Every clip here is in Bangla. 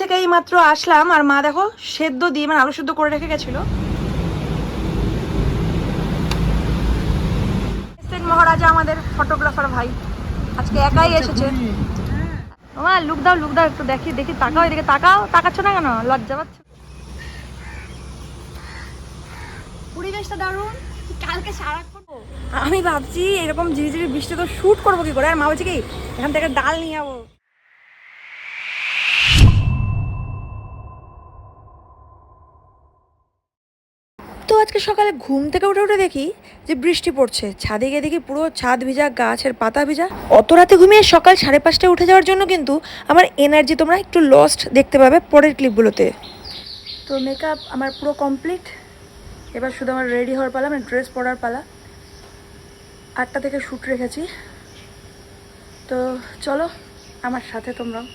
থেকে এই মাত্র আসলাম আর মা দেখো সেদ্ধ দিয়ে মানে আলু সেদ্ধ করে রেখে গেছিল। মহারাজা আমাদের ফটোগ্রাফার ভাই আজকে একাই এসেছে। মা লুক দাও একটু দেখি দেখি, তাকাও এদিকে, তাকাও, তাকাচ্ছ না কেন? লজ্জা পাচ্ছ? পরিবেশটা দারুণ। কালকে সারাক্ষণ আমি ভাবছি এরকম ঝিরিঝিরি বৃষ্টি তো শুট করবো কি করে, আর মা বলছে কি এখান থেকে ডাল নিয়ে যাবো। তো আজকে সকালে ঘুম থেকে উঠে উঠে দেখি যে বৃষ্টি পড়ছে, ছাদে গিয়ে দেখি পুরো ছাদ ভিজা, গাছের পাতা ভিজা। অত রাতে ঘুমিয়ে সকাল 5:30টায় উঠে যাওয়ার জন্য কিন্তু আমার এনার্জি তোমরা একটু লস্ট দেখতে পাবে পরের ক্লিপগুলোতে। তো মেকআপ আমার পুরো কমপ্লিট, এবার শুধু আমার রেডি হওয়ার পালা, মানে ড্রেস পরার পালা। 8টা থেকে শ্যুট রেখেছি, তো চলো আমার সাথে তোমরাও।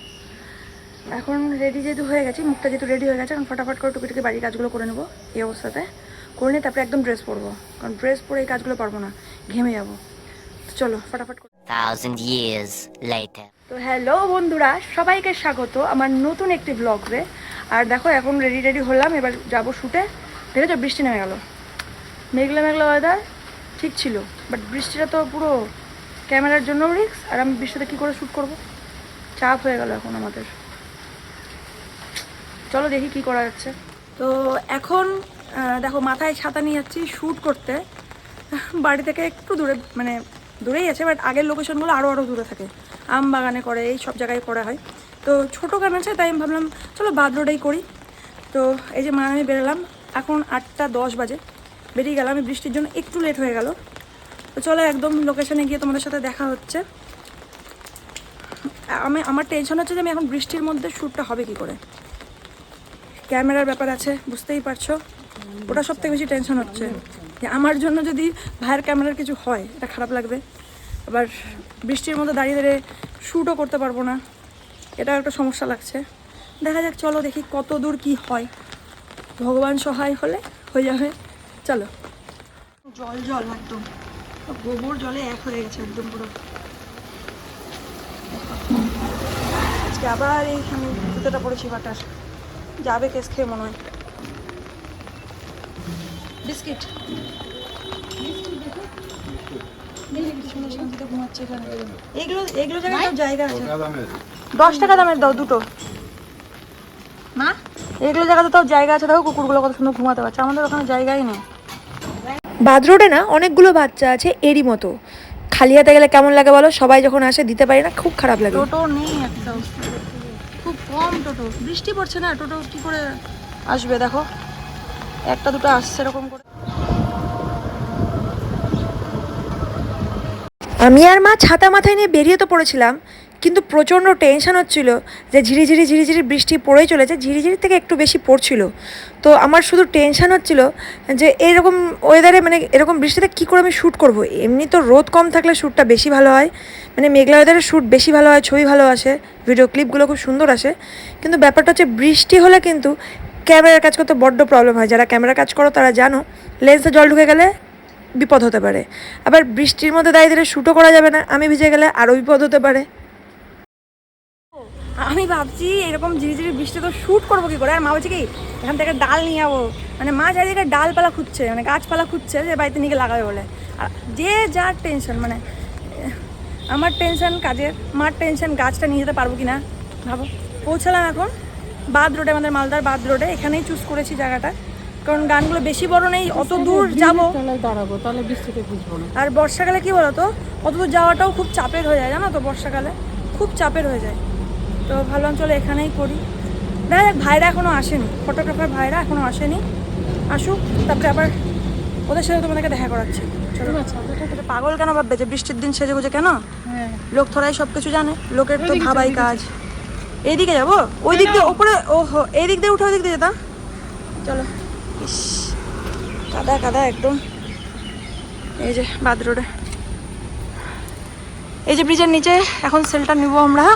এখন রেডি যেহেতু হয়ে গেছি, মুখটা যেহেতু রেডি হয়ে গেছে, এখন ফটাফট করে টুকিটুকি বাড়ির কাজগুলো করে নেবো এই অবস্থাতে। করে নিয়ে তারপরে একদম ড্রেস পরবো, কারণ ড্রেস পরে এই কাজগুলো পারবো না, ঘেমে যাবো। তো চলো ফটাফট করে। 1000 years later. তো হ্যালো বন্ধুরা, সবাইকে স্বাগত আমার নতুন একটি ব্লগে। আর দেখো এখন রেডি হলাম, এবার যাবো শ্যুটে। দেখেছো বৃষ্টি নেমে গেল, মেঘলা মেঘলা ওয়েদার ঠিক ছিল, বাট বৃষ্টিটা তো পুরো ক্যামেরার জন্য রিস্ক, আর আমি বৃষ্টিতে কী করে শ্যুট করবো, চাপ হয়ে গেল এখন আমাদের। চলো দেখি কি করা যাচ্ছে। তো এখন দেখো মাথায় ছাতা নিয়ে যাচ্ছি শ্যুট করতে। বাড়ি থেকে একটু দূরে, মানে দূরেই আছে, বাট আগের লোকেশনগুলো আরও দূরে থাকে, আম বাগানে করে, এই সব জায়গায় করা হয়। তো ছোটো গান আছে, তাই আমি ভাবলাম চলো বাদ রোডেই করি। তো এই যে মা আমি বেরোলাম, এখন 8:10 বাজে, বেরিয়ে গেলাম। আমি বৃষ্টির জন্য একটু লেট হয়ে গেল। তো চলো একদম লোকেশনে গিয়ে তোমাদের সাথে দেখা হচ্ছে। আমার টেনশন হচ্ছে যে আমি এখন বৃষ্টির মধ্যে শ্যুটটা হবে কি করে, ক্যামেরার ব্যাপার আছে বুঝতেই পারছো। ওটা সব থেকে বেশি টেনশন হচ্ছে যে আমার জন্য যদি ভাইয়ের ক্যামেরার কিছু হয় এটা খারাপ লাগবে, আবার বৃষ্টির মধ্যে দাঁড়িয়ে দাঁড়িয়ে শ্যুটও করতে পারবো না, এটা একটা সমস্যা লাগছে। দেখা যাক, চলো দেখি কত দূর কি হয়, ভগবান সহায় হলে হয়ে যাবে। চলো। জল একদম গোবর জলে এক হয়ে গেছে একদম পুরো। আজকে আবার এই জুতোটা পড়েছি বাটার, যাবে কেস খেয়ে মনে হয়। বিস্কিট শান্তিতে ঘুমাচ্ছে এখানে। এগুলো জায়গায় জায়গা আছে, 10 টাকা দামের দাও দুটো না, এগুলো জায়গাতে তাও জায়গা আছে। দেখো কুকুরগুলো কত সুন্দর ঘুমাতে পারছে, আমাদের ওখানে জায়গাই নেই। বাদ রোডে না অনেকগুলো বাচ্চা আছে এরই মতো, খালি হাতে গেলে কেমন লাগে বলো, সবাই যখন আসে দিতে পারি না, খুব খারাপ লাগে। টোটো নেই একটাও, খুব কম টোটো, বৃষ্টি পড়ছে না, টোটো কি করে আসবে? দেখো একটা দুটো আসছে এরকম করে। আমি আর মা ছাতা মাথায় নিয়ে বেরিয়ে তো পড়েছিলাম, কিন্তু প্রচণ্ড টেনশন হচ্ছিল যে ঝিরিঝিরি বৃষ্টি পড়েই চলেছে, ঝিরিঝিরি থেকে একটু বেশি পড়ছিল। তো আমার শুধু টেনশন হচ্ছিল যে এরকম ওয়েদারে, মানে এরকম বৃষ্টিতে কী করে আমি শ্যুট করব। এমনি তো রোদ কম থাকলে শ্যুটটা বেশি ভালো হয়, মানে মেঘলা ওয়েদারে শ্যুট বেশি ভালো হয়, ছবি ভালো আসে, ভিডিও ক্লিপগুলো খুব সুন্দর আসে। কিন্তু ব্যাপারটা হচ্ছে বৃষ্টি হলে কিন্তু ক্যামেরার কাজ করতে বড্ড প্রবলেম হয়। যারা ক্যামেরা কাজ করো তারা জানো, লেন্সে জল ঢুকে গেলে বিপদ হতে পারে। আবার বৃষ্টির মধ্যে দাঁড়িয়ে দাঁড়িয়ে শ্যুটও করা যাবে না, আমি ভিজে গেলে আরও বিপদ হতে পারে। আমি ভাবছি এরকম ঝিরিঝিরি বৃষ্টি তো শ্যুট করবো কি করে, আর মা বলছে কি এখান থেকে ডাল নিয়ে যাবো। মানে মা চারিদিকে ডালপালা খুঁজছে, মানে গাছপালা খুঁজছে যে বাড়িতে নিয়ে লাগাবে বলে। আর যে যার টেনশন, মানে আমার টেনশন কাজের, মার টেনশন গাছটা নিয়ে যেতে পারবো কি না ভাবো। পৌঁছালাম এখন বাদ রোডে, আমাদের মালদার বাদ রোডে, এখানেই চুজ করেছি জায়গাটা, কারণ গানগুলো বেশি বড় নেই, অত দূর যাবো দাঁড়াবো, তাহলে বৃষ্টিতে ভিজবো না। আর বর্ষাকালে কি বলতো, অত দূর যাওয়াটাও খুব চাপের হয়ে যায়, জানো তো, বর্ষাকালে খুব চাপের হয়ে যায়। তো ভাবলাম চলো এখানেই করি। দেখা যাক, ভাইরা এখনও আসেনি, ফটোগ্রাফার ভাইরা এখনও আসেনি, আসুক তারপরে আবার ওদের সাথে তোমাদেরকে দেখা করাচ্ছি। চলো। পাগল কেন ভাববে যে বৃষ্টির দিন সেজে গুজে কেন? লোক থোড়াই সব কিছু জানে, লোকের তো ভাবাই কাজ। এইদিকে যাবো, ওই দিক দিয়ে ওপরে, ওহো এই দিক দিয়ে উঠে ওই দিক দিয়ে যেতাম। চলো। ইস কাদা কাদা একদম। এই যে বাদ রোডে, এই যে ব্রিজের নিচে এখন সেলটা নিব আমরা।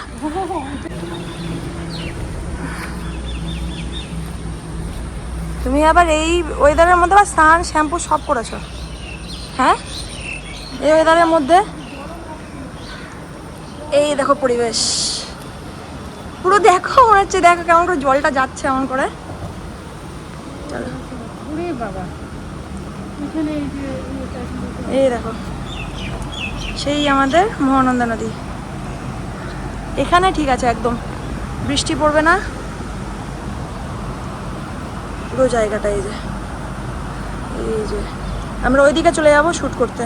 তুমি আবার এই ওয়েদারের মধ্যে আবার স্নান শ্যাম্পু সব করেছো? হ্যাঁ, এই ওয়েদারের মধ্যে। এই দেখো পরিবেশ, পুরো দেখো মনে হচ্ছে, দেখো কেমন করে জলটা যাচ্ছে এমন করে। চলো ওরে বাবা, এখানে এই যে এই দেখো, সেই আমাদের মহানন্দা নদী। এখানে ঠিক আছে, একদম বৃষ্টি পড়বে না, পুরো জায়গাটা এই যে, এই যে আমরা ওইদিকে চলে যাবো শ্যুট করতে।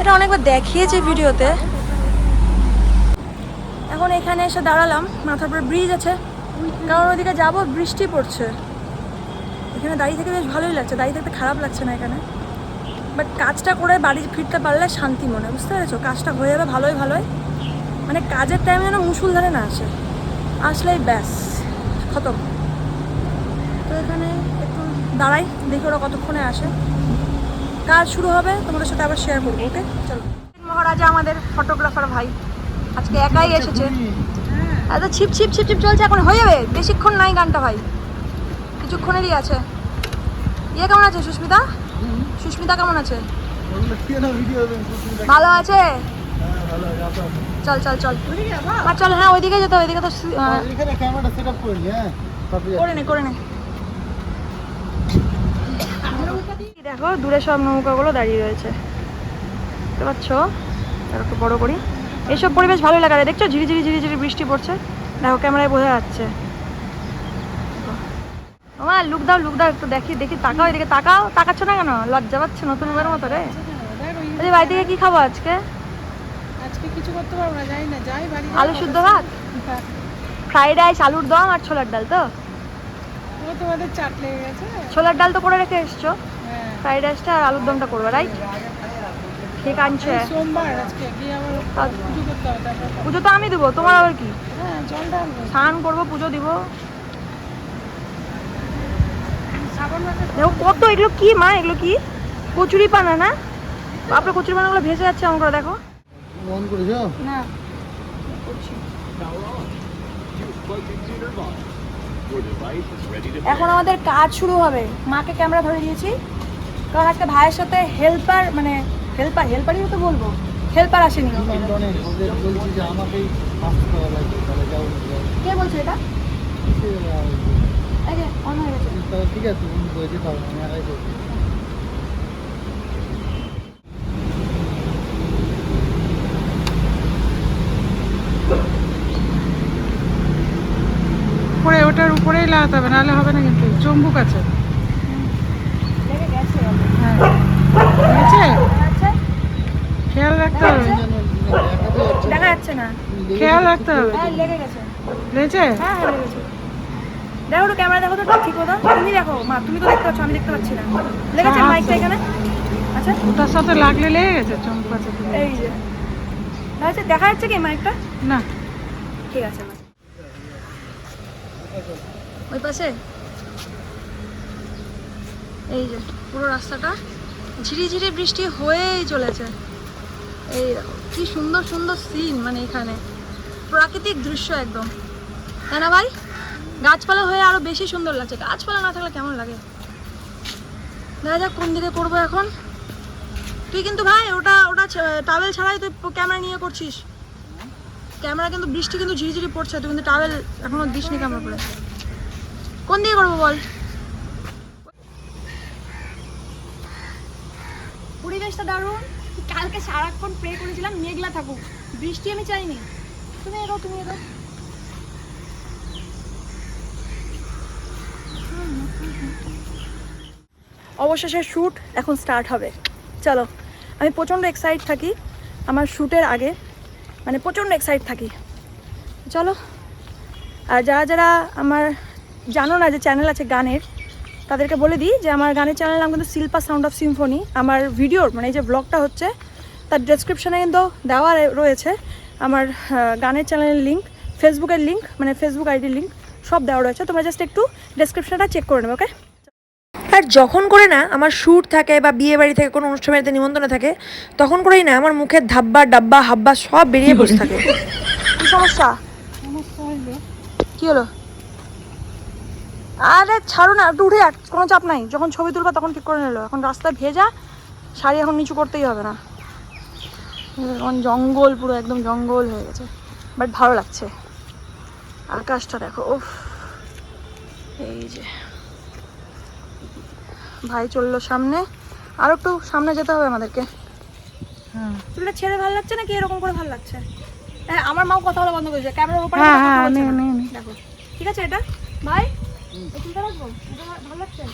এটা অনেকবার দেখিয়েছে ভিডিওতে। এখন এখানে এসে দাঁড়ালাম, মাথার উপরে ব্রিজ আছে, কারণ ওইদিকে যাবো, বৃষ্টি পড়ছে। এখানে দাঁড়িয়ে থেকে বেশ ভালোই লাগছে, দাঁড়িয়ে থাকতে খারাপ লাগছে না এখানে। বাট কাজটা করে বাড়ি ফিরতে পারলে শান্তি মনে, বুঝতে পেরেছো? কাজটা হয়ে যাবে ভালোই ভালোই, মানে কাজের টাইমে যেন মুসুলধারে না আসে, আসলেই ব্যাস খতম। তো এখানে একটু দাঁড়াই, দেখি ওরা কতক্ষণে আসে। কাজ শুরু হবে, তোমাদের সাথে আবার শেয়ার করবো। ওকে চলো। মহারাজা আমাদের ফটোগ্রাফার ভাই আজকে একাই এসেছে। এত ছিপ ছিপ ছিপ ছিপ চলছে, এখন হয়ে যাবে, বেশিক্ষণ নাই গানটা ভাই, কিছুক্ষণেরই আছে। ইয়ে কেমন আছে সুস্মিতা? সুস্মিতা কেমন আছে? ভালো আছে। চল চল চল আর চল, হ্যাঁ ওইদিকে যেতে হবে, ওইদিকে তো করে নে করে নে। দেখো দূরে সব নৌকাগুলো দাঁড়িয়ে রয়েছে, বুঝতে পারছো? একটু বড় করি, এইসব পরিবেশ ভালো লাগে। দেখছো ঝিরিঝিরি ঝিরিঝিরি বৃষ্টি পড়ছে, দেখো ক্যামেরায় বোঝা যাচ্ছে। আমার লুক দাও লুক দাও, একটু দেখি দেখি, তাকাও এদিকে, তাকাও। তাকাচ্ছ না কেন? লজ্জা পাচ্ছে নতুন বউয়ের মতো রে। আরে বাড়ি থেকে কি খাবো আজকে? আজকে কিছু করতে পারবো না, যাই না, যাই বাড়ি। আলু শুদ্ধ ভাত, ফ্রাইড রাইস, আলুর দম আর ছোলার ডাল। তো ও তোমাদের চাট লেগে গেছে। ছোলার ডাল তো করে রেখে এসছো, হ্যাঁ, ফ্রাইড রাইসটা আর আলুর দমটা করবে, রাইট? ঠিক আনছে। সোমবার আজকে গিয়ে আবার পুজো করতে হবে, তারপর পুজো তো আমি দেবো, তোমার আবার কি? হ্যাঁ জল ঢালবো, স্নান করবো, পুজো দিব। শ্রাবণ মাসে। দেখো কত, এগুলো কি মা? এগুলো কি কচুরি পানা না? আপনার কচুরি পানাগুলো ভেসে যাচ্ছে এমন করে, দেখো। অন করেছো? না এখন আমাদের কাজ শুরু হবে। মাকে ক্যামেরা ধরে দিয়েছি, কারণ আজকে ভাইয়ের সাথে হেল্পার, মানে হেল্পারই তো বলবো, হেল্পার আসেনি। ইন্টারনেট ওদের বলছি যে আমাকেই 500 টাকা লাগবে, তাহলে যাও কে বলছে এটা? এই যে অন হয়ে গেছে। তাহলে ঠিক আছে, বন্ধু করে যেতে হবে, আমি একাই করছি। উপরে, ওটার উপরেই লাগাতে হবে, নাহলে হবে না। কিন্তু চম্বুক আছে। লেগে গেছে। হ্যাঁ গেছে, আচ্ছা খেয়াল রাখতে হবে, দেখা যাচ্ছে না, খেয়াল রাখতে হবে। হ্যাঁ লেগে গেছে। লেগেছে? হ্যাঁ হ্যাঁ লেগেছে। দেখো তো ক্যামেরা, দেখো তো ঠিক মতো। তুমি দেখো মা, তুমি তো দেখতে পাচ্ছ, আমি দেখতে পাচ্ছি না। লেগেছে হ্যাঁ, মাইকটা এখানে। আচ্ছা ওটার সাথে লাগলে লেগে গেছে, চম্বুক আছে তো। এই যে আচ্ছা, দেখা যাচ্ছে কি মাইকটা? না, ঠিক আছে মা। ওই পাশে এই যে পুরো রাস্তাটা ঝিরিঝিরি বৃষ্টি হয়েই চলেছে। এই দেখো কি সুন্দর সুন্দর সিন, মানে এখানে প্রাকৃতিক দৃশ্য একদম, তাই না ভাই? গাছপালা হয়ে আরো বেশি সুন্দর লাগছে, গাছপালা না থাকলে কেমন লাগে। দেখা যাক কোন দিকে করবো এখন। তুই কিন্তু ভাই ওটা ওটা টাওয়েল ছাড়াই তুই ক্যামেরা নিয়ে করছিস। ক্যামেরা কিন্তু বৃষ্টি কিন্তু ঝিরিঝিরি পড়ছে, তুই কিন্তু টাওয়েল এখনো দিসনি ক্যামেরা করে। কোন দিকে করবো বল? পরিবেশটা দারুণ। কালকে সারাক্ষণ প্রে করেছিলাম মেঘলা থাকুক, বৃষ্টি আমি চাইনি। তুমি এগো, তুমি এগো। অবশেষে শ্যুট এখন স্টার্ট হবে। চলো, আমি প্রচণ্ড এক্সাইট থাকি আমার শ্যুটের আগে, মানে প্রচণ্ড এক্সাইট থাকি। চলো, আর যারা যারা আমার জানো না যে চ্যানেল আছে গানের, তাদেরকে বলে দিই যে আমার গানের চ্যানেল নাম কিন্তু শিল্পা সাউন্ড অফ সিম্ফনি। আমার ভিডিওর, মানে এই যে ব্লগটা হচ্ছে, তার ডেসক্রিপশানে কিন্তু দেওয়া রয়েছে আমার গানের চ্যানেলের লিঙ্ক, ফেসবুকের লিঙ্ক, মানে ফেসবুক আইডির লিঙ্ক, সব দেওয়া রয়েছে। তোমরা জাস্ট একটু ডেসক্রিপশানটা চেক করে নেবে, ওকে? আর যখন করে না আমার শ্যুট থাকে বা বিয়ে বাড়ি থেকে কোনো অনুষ্ঠান বাড়িতে নিমন্ত্রণ থাকে, তখন করেই না আমার মুখের ধাব্বা ডাব্বা হাব্বা সব বেরিয়ে বসে থাকে। কি সমস্যা? কি হলো? আরে ছাড়ো না, একটু উঠে যাক, কোনো চাপ নাই। যখন ছবি তুলবা তখন ঠিক করে নিলো। এখন রাস্তায় ভেজা, শাড়ি এখন নিচু করতেই হবে না। জঙ্গল, পুরো একদম জঙ্গল হয়ে গেছে, বাট ভালো লাগছে। আকাশটা দেখো, উফ। এই যে ভাই চললো সামনে, আর একটু সামনে যেতে হবে আমাদেরকে। হ্যাঁ চুলটা ছেড়ে ভালো লাগছে নাকি এরকম করে ভালো লাগছে? হ্যাঁ, আমার মাও কথা বলা বন্ধ করেছে, ক্যামেরার উপরে হ্যাঁ কথা হ্যাঁ বলছে না। নে। দেখো ঠিক আছে এটা ভাই, এই চুলটা রাখবো, এটা ভালো লাগছে?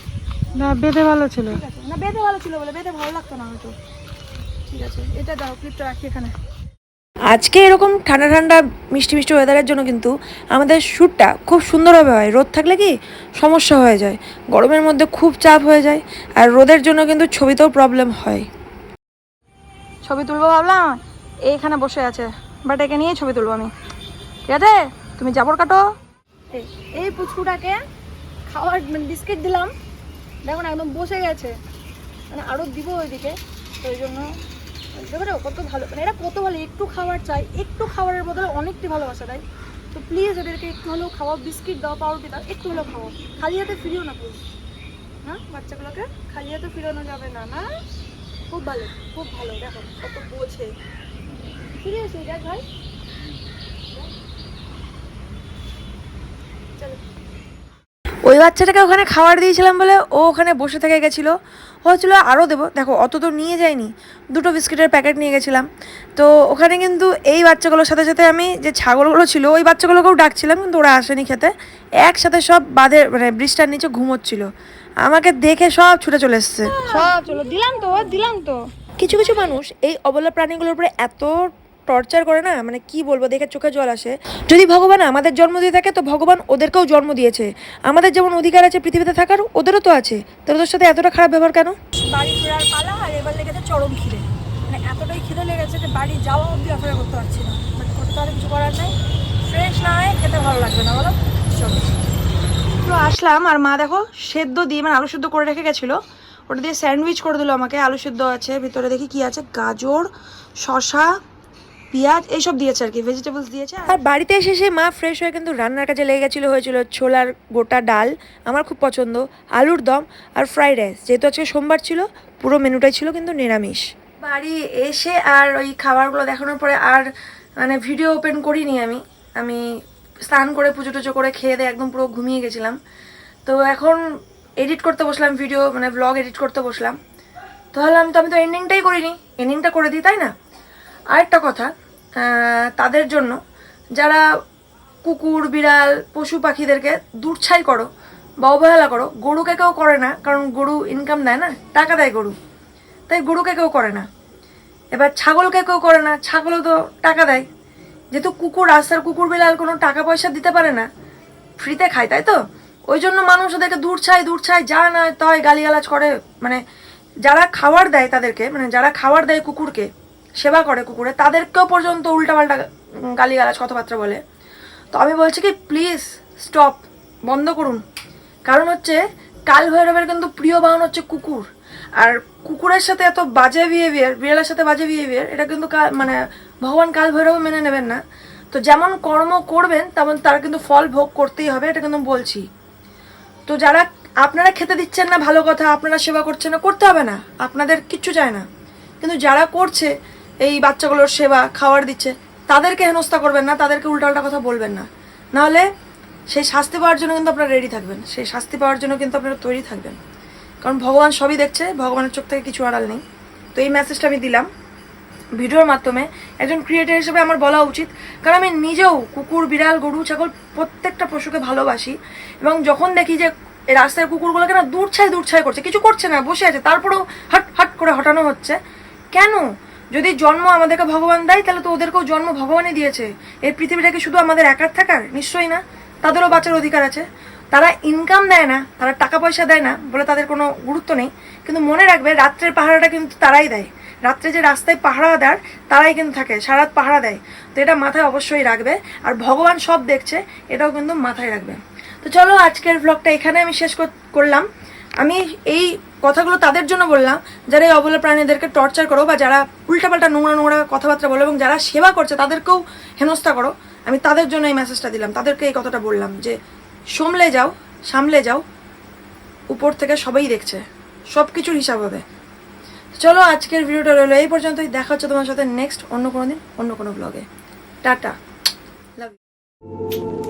না বেঁধে ভালো ছিল। ঠিক আছে, না বেঁধে ভালো ছিল বলে, বেঁধে ভালো লাগতো না হয়তো। ঠিক আছে, এটা দাও, ক্লিপটা রাখি এখানে। আজকে এরকম ঠান্ডা ঠান্ডা মিষ্টি মিষ্টি ওয়েদারের জন্য কিন্তু আমাদের শ্যুটটা খুব সুন্দরভাবে হয়। রোদ থাকলে কি সমস্যা হয়ে যায়, গরমের মধ্যে খুব চাপ হয়ে যায়, আর রোদের জন্য কিন্তু ছবিতেও প্রবলেম হয়। ছবি তুলবো ভাবলাম, এইখানে বসে আছে, বাট একে নিয়েই ছবি তুলবো আমি। ঠিক আছে, তুমি জাবর কাটো। এই পুচকুটাকে খাওয়ার বিস্কিট দিলাম, দেখো না একদম বসে গেছে, মানে আরও দিব ওইদিকে, তো ওই জন্য দেখো না কত ভালো, মানে এরা কত ভালো, একটু খাবার চাই, একটু খাবারের বদলে অনেকটি ভালোবাসা দেয়। তো প্লিজ এদেরকে একটু হলেও খাওয়া, বিস্কিট দাও, পাউরুটি দাও, একটু হলেও খাওয়া। খালি হাতে ফিরিও না প্লিজ, হ্যাঁ বাচ্চাগুলোকে খালি হাতে ফিরানো যাবে না। না খুব ভালো, খুব ভালো, দেখো কত বোঝে। ফিরে এসে দেখ ভাই, চলো। ওই বাচ্চাটাকে ওখানে খাবার দিয়েছিলাম বলে ও ওখানে বসে থেকে গেছিলো, হচ্ছিলো আরও দেবো। দেখো অত তো নিয়ে যাইনি, দুটো বিস্কিটের প্যাকেট নিয়ে গেছিলাম। তো ওখানে কিন্তু এই বাচ্চাগুলোর সাথে সাথে আমি যে ছাগলগুলো ছিল ওই বাচ্চাগুলোকেও ডাকছিলাম, কিন্তু ওরা আসেনি খেতে। একসাথে সব বাঁধে মানে বৃষ্টির নিচে ঘুমোচ্ছিল, আমাকে দেখে সব ছুটে চলে এসছে। সব চলো, দিলাম তো। কিছু কিছু মানুষ এই অবলা প্রাণীগুলোর উপরে এত টর্চার করে না, মানে কি বলবো, দেখে চোখে জল আসে। যদি ভগবান আমাদের জন্ম দিয়ে থাকে, তো ভগবান ওদেরকেও জন্ম দিয়েছে। আমাদের যেমন অধিকার আছে পৃথিবীতে থাকার, ওদেরও তো আছে। তো ওদের সাথে এতটা খারাপ ব্যবহার কেন? বাড়ি ফেরার পালা, আর এবার লেগেছে চরম খিদে, মানে এতটাই খিদে লেগেছে যে বাড়ি যাওয়া অবধি অপেক্ষা করতে পারছি না। বাট করতে আর কিছু করার নাই, ফ্রেশ না হয় খেতে ভালো লাগবে না, বলো। চলো তো আসলাম, আর মা দেখো সেদ্ধ দিয়ে, মানে আলু সেদ্ধ করে রেখে গেছিলো, ওটা দিয়ে স্যান্ডউইচ করে দিল আমাকে। আলু সেদ্ধ আছে, ভিতরে দেখি কি আছে, গাজর, শশা, পেঁয়াজ এইসব দিয়েছে আর কি, ভেজিটেবলস দিয়েছে। আর বাড়িতে এসে সে মা ফ্রেশ হয়ে কিন্তু রান্নার কাজে লেগে গেছিলো। হয়েছিল ছোলার গোটা ডাল, আমার খুব পছন্দ, আলুর দম আর ফ্রাইড রাইস। যেহেতু আজকে সোমবার ছিল, পুরো মেনুটাই ছিল কিন্তু নিরামিষ। বাড়ি এসে আর ওই খাবারগুলো দেখানোর পরে আর মানে ভিডিও ওপেন করিনি আমি স্নান করে পুজো টুজো করে খেয়ে দিয়ে একদম পুরো ঘুমিয়ে গেছিলাম। তো এখন এডিট করতে বসলাম, ভিডিও মানে ব্লগ এডিট করতে বসলাম। তো ভাবলাম তো আমি তো এন্ডিংটাই করিনি, এন্ডিংটা করে দিই, তাই না? আরেকটা কথা, তাদের জন্য যারা কুকুর বিড়াল পশু পাখিদেরকে দূরছাই করো বা অবহেলা করো, গরুকে কেউ করে না, কারণ গরু ইনকাম দেয় না, টাকা দেয় গরু, তাই গরুকে কেউ করে না। এবার ছাগলকে কেউ করে না, ছাগলও তো টাকা দেয়। যেহেতু কুকুর, রাস্তার কুকুর বিড়াল কোনো টাকা পয়সা দিতে পারে না, ফ্রিতে খায়, তাই তো ওই জন্য মানুষ ওদেরকে দূরছাই যা না তাই গালিগালাজ করে। মানে যারা খাবার দেয় তাদেরকে, মানে যারা খাবার দেয় কুকুরকে, সেবা করে কুকুরে, তাদেরকেও পর্যন্ত উল্টাপাল্টা গালিগালাজ কথাবার্তা বলে। তো আমি বলছি কি প্লিজ স্টপ, বন্ধ করুন। কারণ হচ্ছে কাল ভৈরবের কিন্তু প্রিয় বাহন হচ্ছে কুকুর, আর কুকুরের সাথে এত বাজে বিহেভিয়ার, বিড়ালের সাথে বাজে বিহেভিয়ার, এটা কিন্তু মানে ভগবান কাল ভৈরব মেনে নেবেন না। তো যেমন কর্ম করবেন তেমন তারা কিন্তু ফল ভোগ করতেই হবে, এটা কিন্তু বলছি। তো যারা আপনারা খেতে দিচ্ছেন না, ভালো কথা, আপনারা সেবা করছেন না, করতে হবে না, আপনাদের কিচ্ছু চায় না। কিন্তু যারা করছে এই বাচ্চাগুলোর সেবা, খাবার দিচ্ছে, তাদেরকে হেনস্থা করবেন না, তাদেরকে উল্টাপাল্টা কথা বলবেন না। নাহলে সেই শাস্তি পাওয়ার জন্য কিন্তু আপনারা রেডি থাকবেন, সেই শাস্তি পাওয়ার জন্য কিন্তু আপনারা তৈরি থাকবেন। কারণ ভগবান সবই দেখছে, ভগবানের চোখ থেকে কিছু আড়াল নেই। তো এই মেসেজটা আমি দিলাম ভিডিওর মাধ্যমে। একজন ক্রিয়েটর হিসেবে আমার বলা উচিত, কারণ আমি নিজেও কুকুর বিড়াল গরু ছাগল প্রত্যেকটা পশুকে ভালোবাসি। এবং যখন দেখি যে এই রাস্তার কুকুরগুলোকে না দূরছাই করছে, কিছু করছে না, বসে আছে, তারপরেও হাট হাট করে হটানো হচ্ছে কেন? যদি জন্ম আমাদেরকে ভগবান দেয়, তাহলে তো ওদেরকেও জন্ম ভগবানই দিয়েছে। এই পৃথিবীটা কি শুধু আমাদের একার থাকার? নিশ্চয়ই না, তাদেরও বাঁচার অধিকার আছে। তারা ইনকাম দেয় না, তারা টাকা পয়সা দেয় না বলে তাদের কোনো গুরুত্ব নেই, কিন্তু মনে রাখবে রাত্রের পাহারাটা কিন্তু তারাই দেয়। রাত্রে যে রাস্তায় পাহারা দেয় তারাই কিন্তু থাকে, সারা রাত পাহারা দেয়। তো এটা মাথায় অবশ্যই রাখবে, আর ভগবান সব দেখছে, এটাও কিন্তু মাথায় রাখবে। তো চলো আজকের ব্লগটা এখানে আমি শেষ করলাম। আমি এই কথাগুলো তাদের জন্য বললাম যারা এই অবলা প্রাণীদেরকে টর্চার করো, বা যারা উল্টাপাল্টা নোংরা কথাবার্তা বলো, এবং যারা সেবা করছে তাদেরকেও হেনস্থা করো। আমি তাদের জন্য এই মেসেজটা দিলাম, তাদেরকে এই কথাটা বললাম যে সামলে যাও, উপর থেকে সবাই দেখছে, সব কিছুর হিসাব হবে। চলো আজকের ভিডিওটা রইলো এই পর্যন্তই। দেখা হচ্ছে তোমার সাথে নেক্সট অন্য কোনো দিন অন্য কোনো ব্লগে। Tata, love you.